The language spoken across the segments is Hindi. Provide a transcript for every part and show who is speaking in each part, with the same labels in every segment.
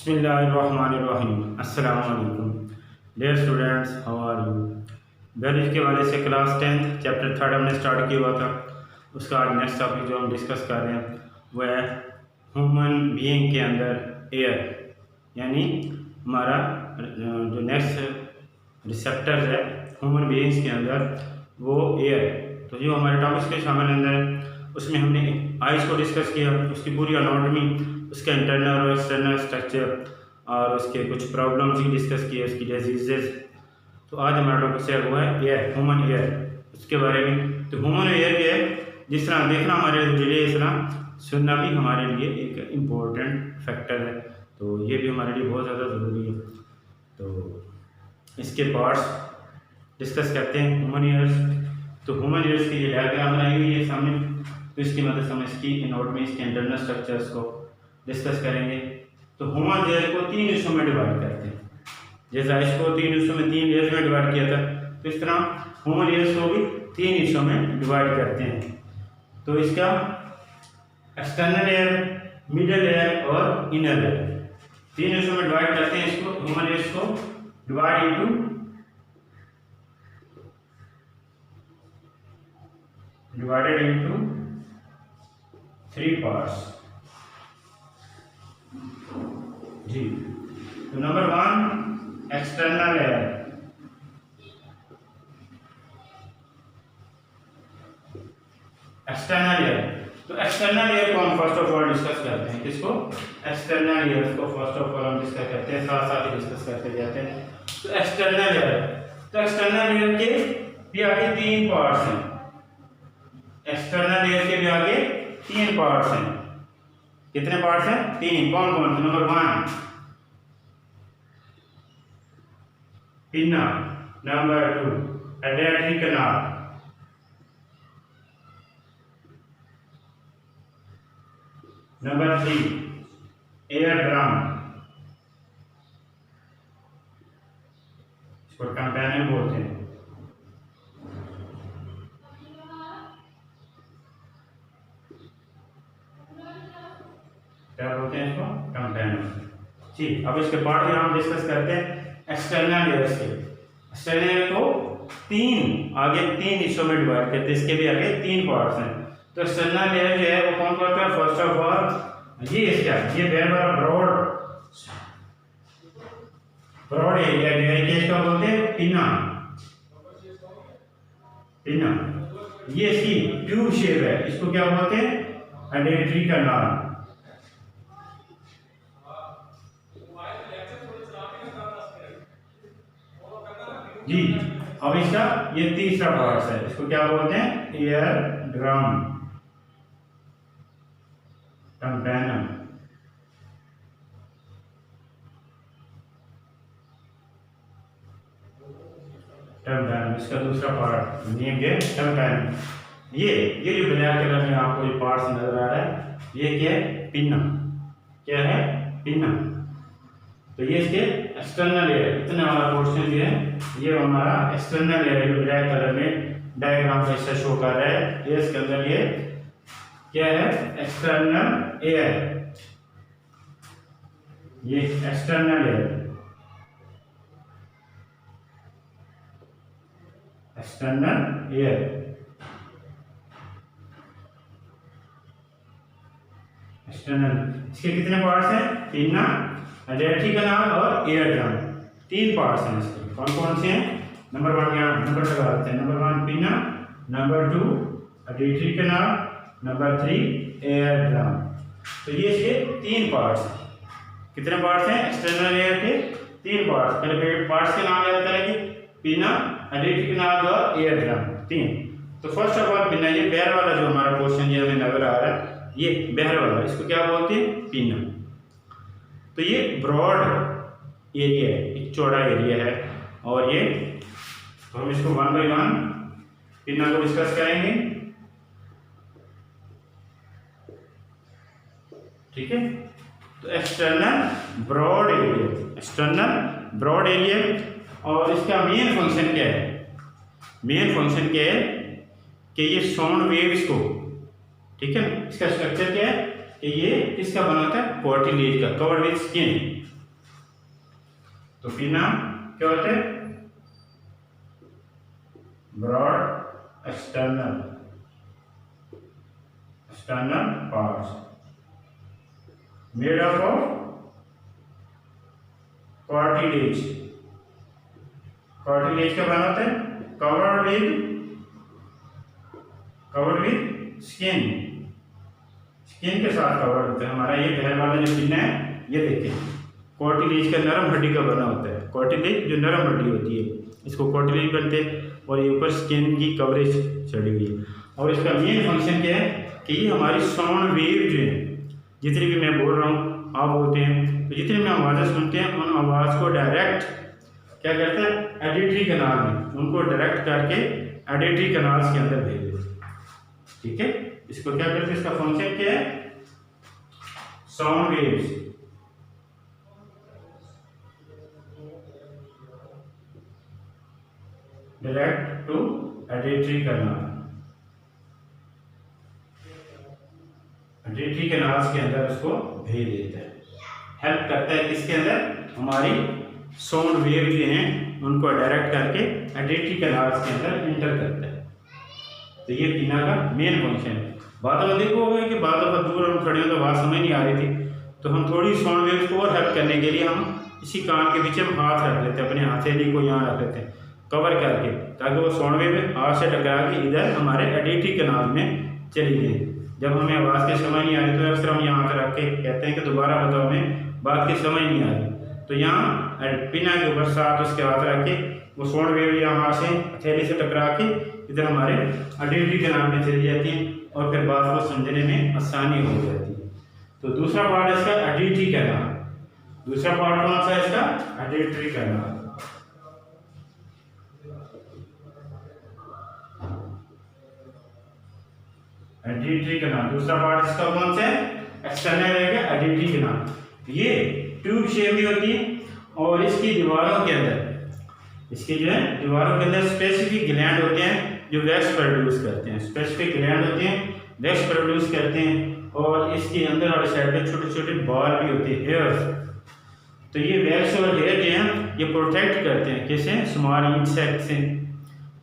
Speaker 1: बिस्मिल्लाहिर्रहमानिर्रहीम। अस्सलाम वालेकुम dear students, how are you. Biology के वाले से क्लास 10th चैप्टर 3 हमने स्टार्ट किया हुआ था। उसका आज नेक्स्ट टॉपिक जो हम डिस्कस कर रहे हैं वह है ह्यूमन बीइंग के अंदर एयर, यानी हमारा जो नेक्स्ट रिसेप्टर्स है ह्यूमन बीइंग्स के अंदर वो एयर। तो जो हमारे टॉपिक्स के शामिल अंदर है उसमें हमने आइज़ को डिस्कस किया, उसकी पूरी अनाटॉमी, उसका इंटरनल और एक्सटर्नल स्ट्रक्चर और उसके कुछ प्रॉब्लम्स भी डिस्कस किए, उसकी डिजीजेज। तो आज हमारा टॉपिक से वो है एयर, ह्यूमन एयर, उसके बारे में। तो ह्यूमन एयर क्या है, जिस तरह देखना हमारे लिए, इस तरह सुनना भी हमारे लिए एक इम्पोर्टेंट फैक्टर है। तो ये भी हमारे लिए बहुत ज़्यादा ज़रूरी है। तो इसके पार्ट्स डिस्कस करते हैं ह्यूमन ईयर्स। तो ह्यूमन ईयर्स की ये डायग्राम बनाई हुई है सामने, तो इसकी मदद से हम इसकी एनाटॉमी, इसके इंटरनल स्ट्रक्चर्स को डिस्कस करेंगे। तो ह्यूमन ईयर को 3 हिस्सों में डिवाइड करते हैं। जैसा इसको 3 हिस्सों में 3 ईयर्स में डिवाइड किया था, तो इस तरह ह्यूमन ईयर्स को भी 3 हिस्सों में डिवाइड करते हैं। तो इसका एक्सटर्नल एयर, मिडल एयर और इनर एयर, 3 हिस्सों में डिवाइड करते हैं इसको। ह्यूमन ईयर्स को divided into 3 parts जी। तो number 1 external ear. External air, तो एक्सटर्नल एयर को हम फर्स्ट ऑफ ऑल डिस्कस करते हैं। किसको? एक्सटर्नल एयर को फर्स्ट ऑफ ऑल हम डिस्कस करते हैं, साथ साथ ही डिस्कस करते जाते हैं। तो एक्सटर्नल एयर, तो एक्सटर्नल एयर के भी आगे 3 पार्ट्स हैं। एक्सटर्नल एयर के भी आगे 3 पार्ट्स हैं। कितने पार्ट्स हैं? 3। कौन कौन से? नंबर 1 पिना, नंबर 2 एडेट्री कनाल, नंबर 3 एयर ड्रम, इसको कंपेनियन बोलते हैं। क्या बोलते हैं इसको? कंपेनियन जी। अब इसके पार्ट हम डिस्कस करते हैं एक्सटर्नल एयर के। एक्सटर्नल एयर को 3 आगे 3 हिस्सों में डिवाइड करते हैं, इसके भी आगे 3 पार्ट्स हैं। तो एक्सटर्नल एयर जो है वो कौन करता है? फर्स्ट ऑफ ऑल ये इसका ये वेयर वाला ब्रॉड एरिया जो है, ये इसका बोलते हैं पिना। पिना ये इसकी ट्यूब शेप है, इसको क्या बोलते हैं? एडेट्री कनाल जी। अब इसका ये तीसरा पार्ट है, इसको क्या बोलते हैं? Air drum, companion. इसका दूसरा पार्ट नेम है कंपेनियन। ये जो ब्लैक कलर में आपको ये पार्ट्स नजर आ रहा है, ये क्या है? पिना। क्या है? पिना। तो ये इसके एक्सटर्नल एयर, इतना वाला पोर्शन जो है ये हमारा एक्सटर्नल एयर, जो ब्लैक कलर में डायग्राम का हिस्सा शो कर रहा है, ये इसके अंदर ये क्या है? External ear. ये external ear, external ear. External, इसके कितने पार्ट्स हैं? पिना, एडेट्री कनाल और एयर ड्रम, 3 पार्ट्स हैं इसके। कौन कौन से हैं? नंबर 1 यहाँ नंबर लगा देते हैं। नंबर 1 पिना, नंबर 2 एडेट्री कनाल, नंबर 3 एयर ड्रम। तो ये इसके 3 पार्ट्स हैं। कितने पार्ट्स हैं एक्सटर्नल एयर के? 3 पार्ट्स। पहले पार्ट्स के नाम याद करेंगे, पिना, एडेट्री कनाल और एयर ड्रम, 3। तो फर्स्ट ऑफ ऑल पिना, ये बैर वाला जो हमारा पोर्शन ये हमें नजर आ रहा है, ये बहर वाला, इसको क्या बोलते हैं? पिना। तो ये ब्रॉड एरिया है, एक चौड़ा एरिया है, और ये तो हम इसको 1 बाय 1 पिना को डिस्कस करेंगे, ठीक है। तो external broad area, external broad area, और इसका मेन फंक्शन क्या है? मेन फंक्शन क्या है कि ये साउंड वेव्स को, ठीक है, इसका स्ट्रक्चर क्या है कि ये इसका बना होता है कार्टिलेज का, कवर्ड विद स्किन, तो पिना क्या होते हैं? Broad external parts made up of cartilage. Cartilage क्या बना होता है? कवर्ड विद स्किन के साथ कवर्ड होता है। हमारा ये पहले वाला जो पिन है, ये देखिए कार्टिलेज का नरम हड्डी का बना होता है। कार्टिलेज जो नरम हड्डी होती है, इसको कार्टिलेज बनते हैं और ये ऊपर स्किन की कवरेज चढ़ी हुई है। और इसका मेन फंक्शन क्या है कि ये हमारी साउंड वेव जो है, जितनी भी मैं बोल रहा हूँ आप बोलते हैं, तो जितनी भी आवाज़ें सुनते हैं उन आवाज़ को डायरेक्ट क्या करते हैं? एडिटरी कैनाल में उनको डायरेक्ट करके एडिटरी कैनाल्स के अंदर भेज देते हैं। ठीक है, इसको क्या करते हैं? इसका फंक्शन क्या है? Sound waves direct to auditory canal. Auditory canals के अंदर उसको भेज देता है, हेल्प करता है। इसके अंदर हमारी साउंड वेव जो हैं उनको डायरेक्ट करके एडिटरी कैनाल्स के अंदर इंटर करता है। तो ये पिना का मेन फंक्शन है। बात अब देखो हो गया कि बात अब दूर हम खड़े हो तो बात समझ नहीं आ रही थी, तो हम थोड़ी साउंड वेव्स को और हेल्प करने के लिए हम इसी कान के पीछे हम हाथ रख लेते हैं, अपने हथेली को यहाँ रख लेते हैं कवर करके, ताकि वो साउंड वेव हाथ से टकरा के इधर हमारे एडिटरी कैनाल में चली गई। जब हमें आवाज़ की समझ नहीं आ रही तो अक्सर हम यहाँ हाथ रख के कहते हैं कि दोबारा बताओ, हमें बात की समझ नहीं आ रही। तो यहाँ पिना के ऊपर साथ उसके हाथ रख के वो साउंड वेव यहाँ से हथेली से टकरा के इधर हमारे एडिटरी कैनाल में चली जाती है और फिर बात को समझने में आसानी हो जाती है। तो दूसरा पार्ट है इसका एडिटरी कैनाल। दूसरा पार्ट कौन सा है इसका? एडिटरी कैनाल। एडिटरी कैनाल दूसरा पार्ट इसका कौन सा है? एक्सटर्नल रहेगा एडिटरी कैनाल। ये ट्यूब शेप में होती है और इसकी दीवारों के अंदर, इसके जो है दीवारों के अंदर स्पेसिफिक ग्लैंड होते हैं जो वैक्स प्रोड्यूस करते हैं। स्पेसिफिक ग्लैंड होते हैं, वैक्स प्रोड्यूस करते हैं और इसके अंदर वाले साइड पे छोटे छोटे बाल भी होते हैं, हेयर्स। तो ये वैक्स और हेयर जो हैं ये प्रोटेक्ट करते हैं किसे? स्मॉल इंसेक्ट से।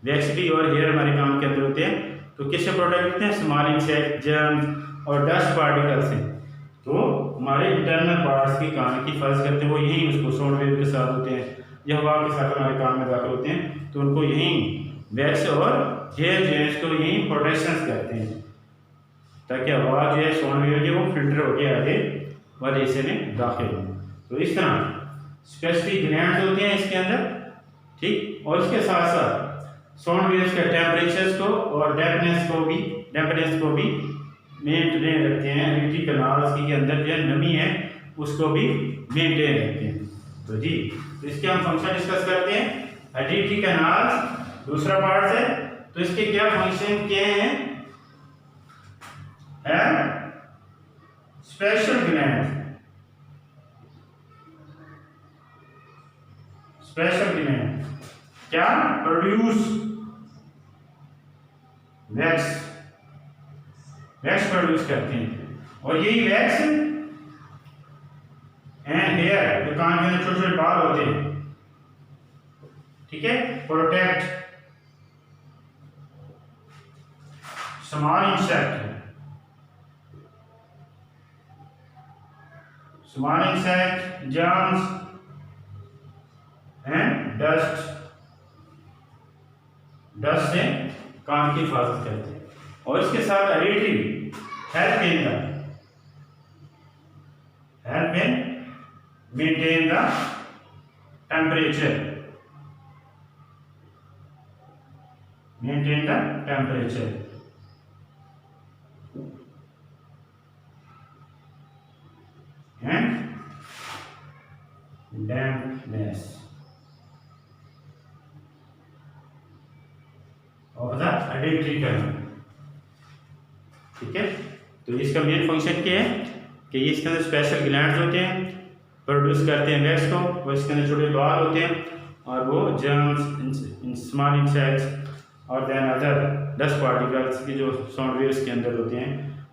Speaker 1: वैक्स भी और हेयर हमारे कान के अंदर होते हैं, तो किससे प्रोटेक्ट करते हैं? स्मॉल इंसेक्ट, जर्म्स और डस्ट पार्टिकल से। तो हमारे इंटरनल पार्ट्स की कान की फर्ज करते हैं वो यहीं उसको साउंड वेव के साथ होते हैं या हवा के साथ हमारे कान में दाखिल होते हैं, तो उनको यहीं वैक्स और हेयर जो है इसको यहीं प्रोटेक्शन करते हैं ताकि आवाज़ जो है साउंड वेव जो वो फिल्टर होकर आगे वाले हिस्से में दाखिल हो। तो इस तरह स्पेसिफिक ग्लैंड्स होते हैं इसके अंदर, ठीक। और इसके साथ साथ साउंड वेव्स के टेम्परेचर्स को और डैम्पनेस को भी मेंटेन रखते हैं। एडिटरी कैनाल्स के अंदर जो नमी है उसको भी मेंटेन रखते हैं। तो जी, तो इसके हम फंक्शन डिस्कस करते हैं। एडिटरी कैनाल्स दूसरा पार्ट है, तो इसके क्या फंक्शन क्या हैं? स्पेशल ग्लैंड, क्या प्रोड्यूस वैक्स प्रोड्यूस करते हैं और यही वैक्स एंड हेयर जो कान के अंदर छोटे छोटे बाल होते हैं, ठीक है, protect small insect, germs and dust से कान की हिफाजत करते हैं। और इसके साथ auditory help in maintain the temperature and dampness of the auditory canal, ठीक है। तो इसका मेन फंक्शन क्या है कि ये इसके अंदर स्पेशल ग्लैंड्स होते हैं, प्रोड्यूस करते हैं वैक्स को, और इसके अंदर छोटे बाल होते हैं और वो जर्म्स, स्मॉल इंसेक्ट्स और देन अदर डस्ट पार्टिकल्स के जो साउंड वेव्स के अंदर होते हैं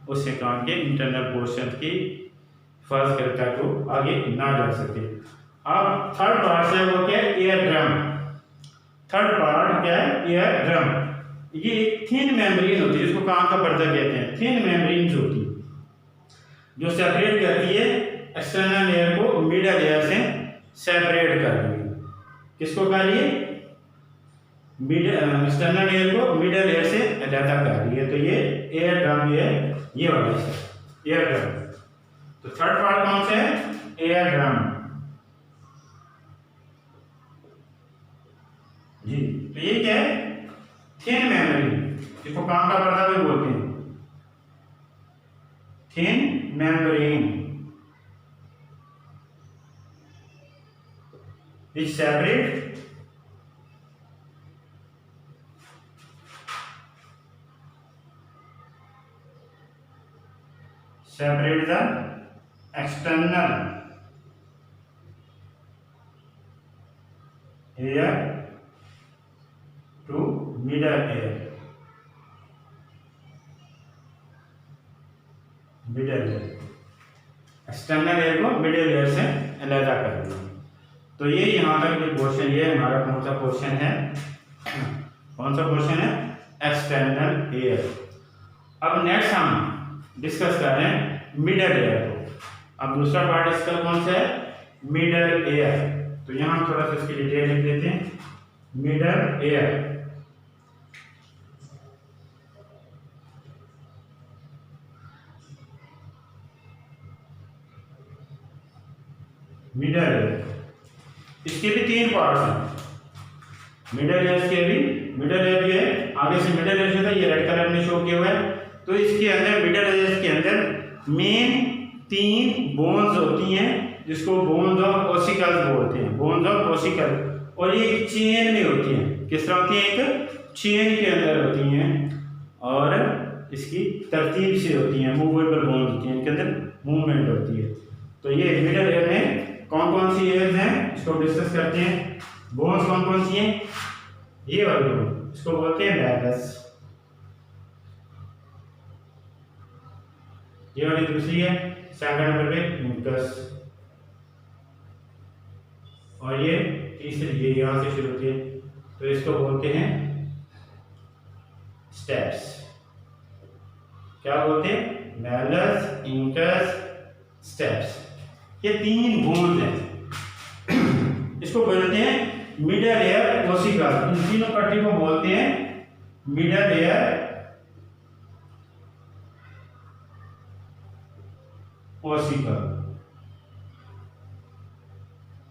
Speaker 1: उससे कान के इंटरनल पोर्शन की हिफाजत करता है को आगे ना जा सके। अब थर्ड पार्ट है वो क्या है, एयर ड्रम। थर्ड पार्ट क्या है, एयर ड्रम। ये थिन मेम्ब्रेन होती है, इसको कान का पर्दा कहते हैं। थिन मेम्ब्रेन होती है जो सेपरेट करती है एक्सटर्नल लेयर को मिडल लेयर से सेपरेट कर रही है। किसको कर रही है, एक्सटर्नल लेयर को मिडल लेयर से अलग कर रही है। तो ये एयर ड्रम ये वाला है एयर ड्रम। तो थर्ड पार्ट कौन सा है, एयर ड्रम जी। तो ये क्या है, थिन मेम्ब्रेन, जिसको कान का पर्दा भी बोलते हैं, thin membrane which separate the external air to middle air, external air को मिडिल एयर से अलग कर दिया। तो ये यहाँ तक जो पोर्शन, ये हमारा कौन सा पोर्शन है, कौन सा पोर्शन है, एक्सटर्नल एयर। अब नेक्स्ट हम डिस्कस कर रहे हैं मिडल एयर को। अब दूसरा पार्ट इसका कौन सा है, मिडल एयर। तो यहाँ थोड़ा सा इसकी डिटेल लिख देते हैं। मिडल एयर, मिडल एयर, इसके भी तीन पार्ट्स हैं। मिडल एयर के भी, मिडल एयर जो है आगे से मिडल एयर जो था ये रेड कलर में शो किया हुआ है। तो इसके अंदर मिडल एयर के अंदर मेन तीन बोन्स होती हैं, जिसको बोन्स ऑफ ओसिकल्स बोलते हैं, बोन्स ऑफ ओसिकल। और ये चेन में होती हैं। किस तरह होती हैं, एक चेन के अंदर होती हैं और इसकी तरतीब से होती हैं, मूवेबल बोन्स होती हैं, इनके अंदर मूवमेंट होती है। तो ये मिडल एयर में कौन कौन सी एयर्स हैं, इसको डिस्कस करते हैं। बोन्स कौन कौन सी हैं, ये वाली बोन, इसको बोलते हैं वैगस। ये वाली दूसरी है, सेकंड नंबर पे म्यूकस। और ये तीसरी, ये यहाँ से शुरू होती है, तो इसको बोलते हैं स्टेप्स। क्या बोलते हैं, वैलस, इंकस, स्टेप्स। ये तीन बोन्स हैं, इसको बोलते हैं मिडल एयर ओसिकल। इन तीनों पट्टी को बोलते हैं middle air ossicle.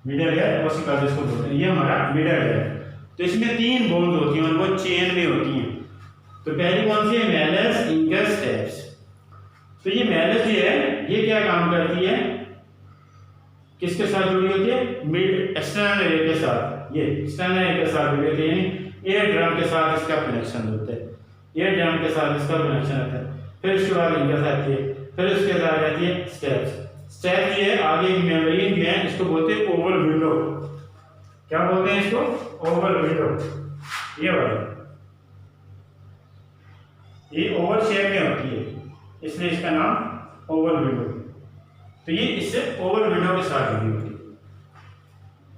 Speaker 1: Middle air ossicle जिसको बोलते हैं, ये हमारा मिडल एयर। तो इसमें तीन बोन्स होती हैं और वो चेन में होती हैं। तो पहली कौन सी है, वैलस, इंकस, स्टेप्स। तो ये वैलस जो है ये क्या काम करती है, किसके साथ जुड़ी होती है, मिड एक्सटर्नल एयर के साथ। ये एक्सटर्नल एयर के साथ जुड़ी होती है, यानी एयर ड्रम के साथ इसका कनेक्शन होता है, एयर ड्रम के साथ इसका कनेक्शन होता है। फिर उसके बाद इंकस आती है, फिर उसके बाद आती है स्टेप्स। स्टेप्स ये आगे मेम्ब्रेन जो है इसको बोलते हैं ओवल विंडो। क्या बोलते हैं इसको, ओवल विंडो। ये वाली, ये ओवल शेप में होती है, इसलिए इसका नाम ओवल विंडो। तो ये इससे ओवल विंडो के साथ जुड़ी होती है।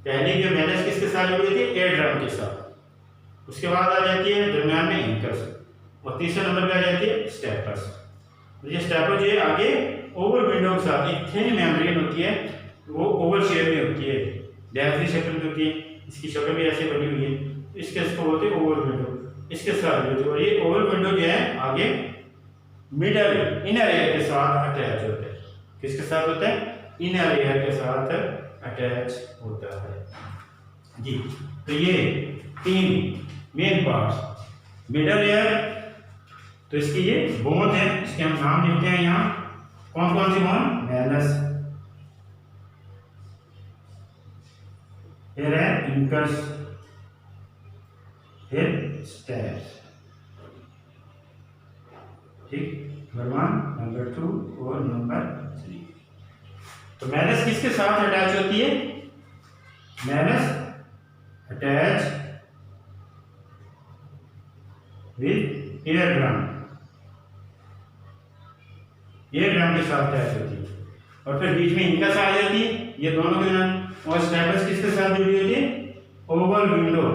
Speaker 1: पहले जो वैलस किसके साथ जुड़ी होती है, एयर ड्रम के साथ। उसके बाद आ जाती है दरम्यान में इंकस, और तीसरे नंबर पे आ जाती है स्टेपर्स। ये स्टेपर जो है आगे ओवल विंडो के साथ, एक थिन मेम्ब्रेन होती है, वो ओवल शेप में होती है, डायफ्री शक्ल में होती है, इसकी शक्ल भी ऐसे बनी हुई है। इसके इसको बोलते हैं ओवल विंडो, इसके साथ जुड़ी होती है। और ये ओवल विंडो जो है आगे मिडल इनर एयर के साथ अटैच होता है। किसके साथ होता है, इनर एयर के साथ अटैच होता है जी। तो ये तीन मेन पार्ट्स, मिडल एयर। तो इसकी ये बोन है, इसके हम नाम लिखते हैं यहाँ। कौन कौन सी बोन, वैलस, फिर है इंकस, फिर स्टेप्स। ठीक, नंबर 1, नंबर 2 और नंबर 3। तो वैलस किसके साथ अटैच होती है, वैलस attach with eardrum, eardrum के साथ अटैच होती है। और फिर बीच में इंकस आ जाती है, ये दोनों के और स्टेपल्स किसके साथ जुड़ी होती है? ओवल विंडो,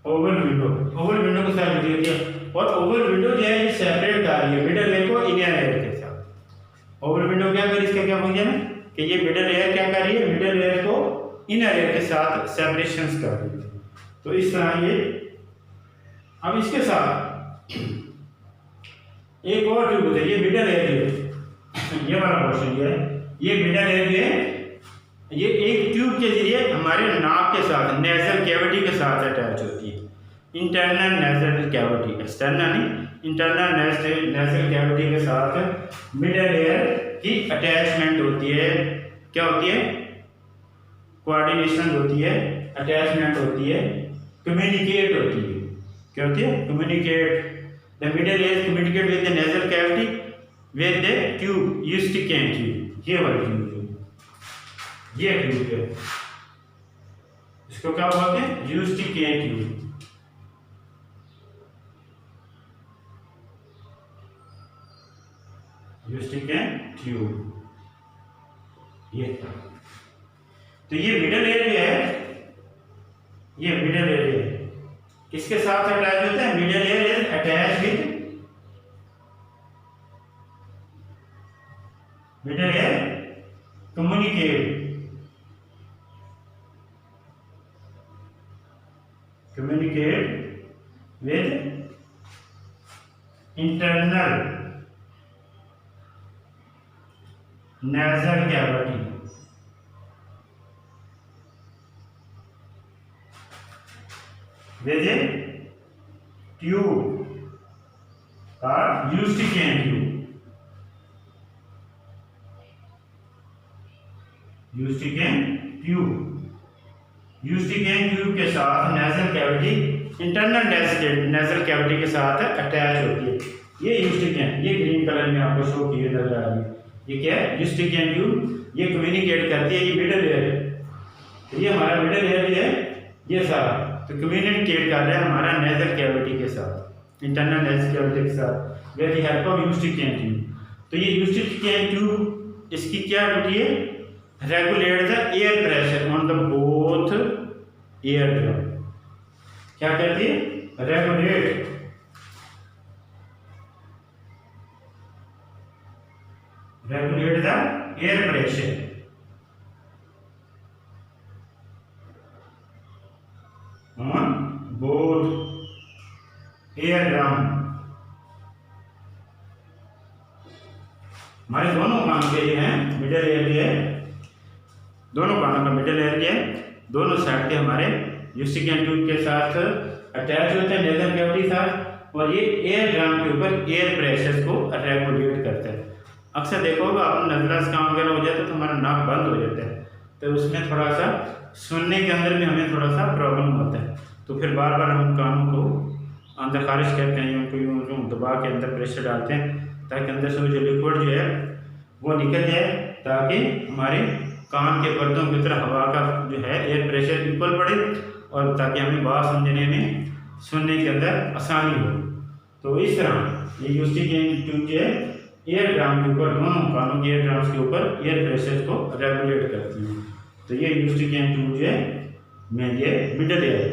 Speaker 1: ओवल विंडो के साथ जुड़ी होती है। और ओवल विंडो जो है ये सेपरेट कर रही है मिडल लेयर को इनर लेयर के साथ। ओवल विंडो क्या कर रही है, इसका क्या फंक्शन है कि ये मिडल लेयर क्या कर रही है, मिडल लेयर को इनर लेयर के साथ सेपरेशंस कर रही है। तो इस तरह ये, अब इसके साथ एक और ट्यूब होती है, ये मिडल लेयर है, ये वाला पोर्शन ये है, ये मिडल लेयर है, ये एक ट्यूब के जरिए हमारे नाक के साथ नेजल कैविटी के साथ अटैच होती है। इंटरनल नेजल कैविटी, एक्सटर्नल नहीं, इंटरनल नेजल कैविटी के साथ मिडल लेयर की अटैचमेंट होती है। क्या होती है? कोऑर्डिनेशन होती है, अटैचमेंट होती है, कम्युनिकेट होती है। क्या होती है? Communicate. The middle layer communicate with the nasal cavity with the tube Eustachian tube. ये वाली ट्यूब, ये ट्यूब है, इसको क्या बोलते हैं? यूस्टिकेन ट्यूब। यूस्टिकेन ट्यूब ये। तो ये मिडल एरिया है, ये मिडल एरिया किसके साथ अटैच होता है? Middle area is attach with, middle area communicate with internal nasal cavity with a tube called Eustachian tube. Eustachian tube के साथ nasal cavity, internal nasal cavity के साथ अटैच होती है। ये यूस्टिकेन, ये ग्रीन कलर में आपको शो किए नजर आ रही है, ये क्या है? यूस्टिकेन ट्यूब। ये कम्युनिकेट करती है, ये मिडल लेयर है, ये हमारा मिडल लेयर है, ये सारा तो कम्युनिकेट कर रहा है हमारा नेजल कैविटी के साथ, इंटरनल नेजल कैविटी के साथ with the help of Eustachian tube. तो ये यूस्टिकेन ट्यूब, इसकी क्या ड्यूटी है? Regulate the air pressure on the both eardrum. क्या कहती है? Regulate the air pressure on both eardrum. हमारे दोनों कान के लिए हैं, मिडल एरिया है, दोनों कानों का मिडल एरिया है, दोनों साइड के हमारे यूस्टिकेन ट्यूब के साथ अटैच होते हैं नेजल कैविटी साथ, और ये एयर ड्रम के ऊपर एयर प्रेशर को रेगुलेट करते हैं। अक्सर देखो आप नजरस काम वगैरह हो जाता है तो हमारा नाक बंद हो जाता है, तो उसमें थोड़ा सा सुनने के अंदर भी हमें थोड़ा सा प्रॉब्लम होता है, तो फिर बार बार हम कानों को अंदर खारिज करते हैं, उनको यूँ दबा के अंदर प्रेशर डालते हैं ताकि अंदर से जो लिक्विड जो है वो निकल जाए, ताकि हमारे कान के पर्दों की तरह हवा का जो है एयर प्रेशर इक्वल पड़े, और ताकि हमें बात समझने में, सुनने के अंदर आसानी हो। तो इस तरह ये यूस्टिकेन ट्यूब जो है एयर ड्रम के ऊपर, दोनों कानों के एयर ड्रम्स के ऊपर एयर प्रेशर को रेगुलेट करती है। तो ये यूस्टिकेन ट्यूब जो है में ये मिडल एयर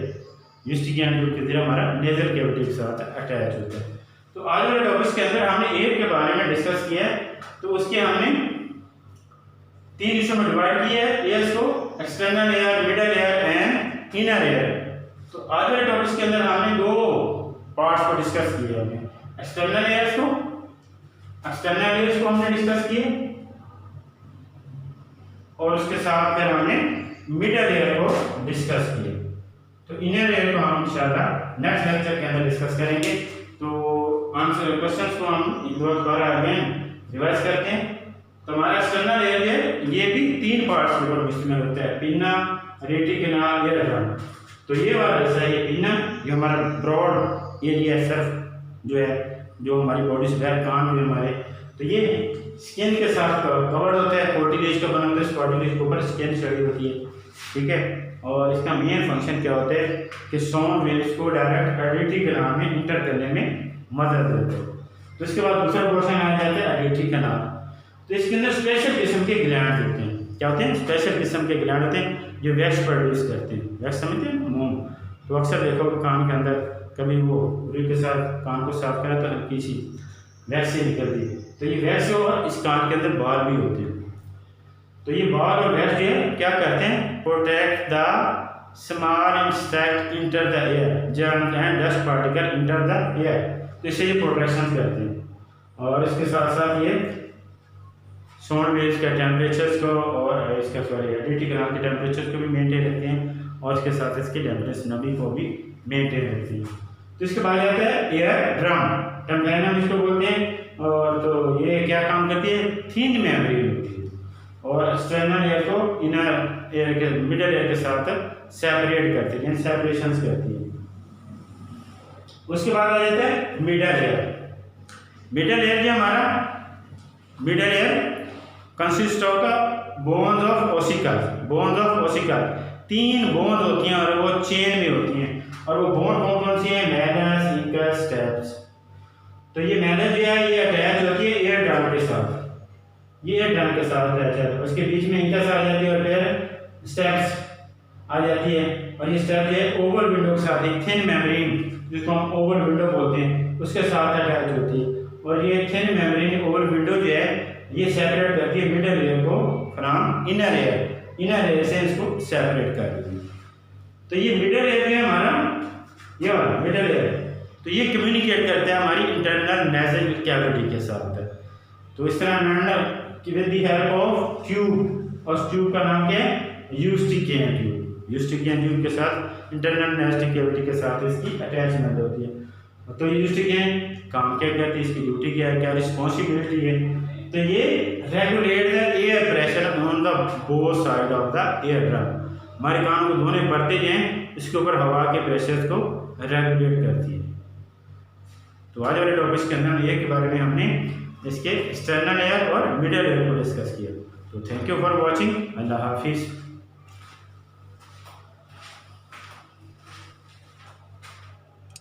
Speaker 1: यूस्टिकेन ट्यूब की तरह हमारा नेजल कैविटी के साथ अटैच होता है। तो आज वाले टॉपिक्स के अंदर हमने एयर के बारे में डिस्कस किया है, तो उसके हमने 3 हिस्सों में डिवाइड किया है एयर्स को, external air, middle air and inner air. तो आज वाले टॉपिक्स के अंदर हमने 2 पार्ट्स को डिस्कस किया है, एक्सटर्नल एयर्स को हमने डिस्कस किए, और उसके साथ फिर हमने मिडल एयर को डिस्कस किया। तो इनर एयर को हम इंशाल्लाह नेक्स्ट लेक्चर के अंदर डिस्कस करेंगे। तो आंसर क्वेश्चंस को हम एक दो बार अगेन रिवाइज करते हैं। तो हमारा एक्सटर्नल एयर है, ये भी 3 पार्ट्स के ऊपर मुश्तमिल होता है, पिन्ना, रेटिकुलम, ये रहा। तो ये वाला हिस्सा है पिन्ना, जो हमारा ब्रॉड एरिया सर्फ जो है, जो हमारी बॉडी से बाहर कान में हमारे, तो ये स्किन के साथ कवर्ड होता है, कार्टिलेज का बना होता है, कार्टिलेज के ऊपर स्किन चढ़ी होती है, ठीक है। और इसका मेन फंक्शन क्या होता है कि साउंड वेव्स को डायरेक्ट ऑडिटरी कैनाल में इंटर करने में मदद देता है। तो इसके बाद दूसरा क्वेश्चन आ जाता है ऑडिटरी कैनाल। तो इसके अंदर स्पेशल किस्म के ग्लैंड होते हैं। क्या होते हैं? स्पेशल किस्म के ग्लैंड होते हैं जो वैक्स प्रोड्यूस करते हैं। वैक्स समझते हैं? मोम। तो अक्सर देखो कान के अंदर कभी वो रुई के साथ कान को साफ करें तो हल्की सी वैक्स से निकलती है। तो ये वैक्स और इस कान के अंदर बाल भी होते हैं। तो ये बाल और वैक्स जो है क्या करते हैं? Protect the small insect enter the air, germ and dust particle enter the air. तो इससे ये प्रोटेक्शन करते हैं। और इसके साथ साथ ये साउंड वेव्स के टेम्परेचर्स को और इसका एडिटी ग्राम के टेम्परेचर को भी मेंटेन रखते हैं और इसके साथ इसकी डेम्पनेस नमी को भी मेंटेन रखती है। तो इसके बाद आता है एयर ड्रम, टम्बैनम इसको बोलते हैं। और तो ये क्या काम करती है? थिन मेम्ब्रेन होती है और एक्सटर्नल एयर को इनर एयर के मिडल एयर के साथ सेपरेट करती है, यानी सेपरेशंस करती है। उसके बाद आ जाता है मिडल एयर। मिडल एयर जो हमारा middle air consist of the bones of ossicle. Bones of ossicle 3 bones होती हैं और वो चेन में होती हैं। और वो बोन कौन कौन सी है? Malleus, incus, steps. तो ये मैलस जो है ये अटैच होती है एयर ड्रम के साथ, ये एयर ड्रम के साथ अटैच है। उसके बीच में इंकस आ जाती है और फिर स्टेप्स आ जाती है। और ये स्टेप जो है ओवल विंडो के साथ एक थिन मेम्ब्रेन जिसको हम ओवल विंडो बोलते हैं उसके साथ अटैच होती है। और ये थिन मेम्ब्रेन ओवल विंडो जो है ये सेपरेट करती है मिडल एयर को from inner air. Inner air से इसको सेपरेट कर देती है। तो ये मिडल एयर जो है हमारा, ये वाला मिडल एयर, तो ये कम्युनिकेट करता है हमारी इंटरनल नेजल कैविटी के साथ। तो इस तरह internal with the help of tube, और ट्यूब का नाम क्या है? Eustachian tube. यूस्टिकियन ट्यूब के साथ इंटरनल नेजल कैविटी के साथ इसकी अटैचमेंट होती है। तो यूस्टिकियन काम क्या करती है? इसकी ड्यूटी क्या है, क्या रिस्पॉन्सिबिलिटी है? तो ये regulate the air pressure on the both side of the air drum. हमारे कान को दोनों पर्दे जो हैं इसके ऊपर हवा के प्रेशर को रेगुलेट करती है। तो आज वाले टॉपिक्स के अंदर एयर के बारे में हमने इसके एक्सटर्नल एयर और मिडल एयर को डिस्कस किया। तो थैंक यू फॉर वॉचिंग। अल्लाह हाफिज़।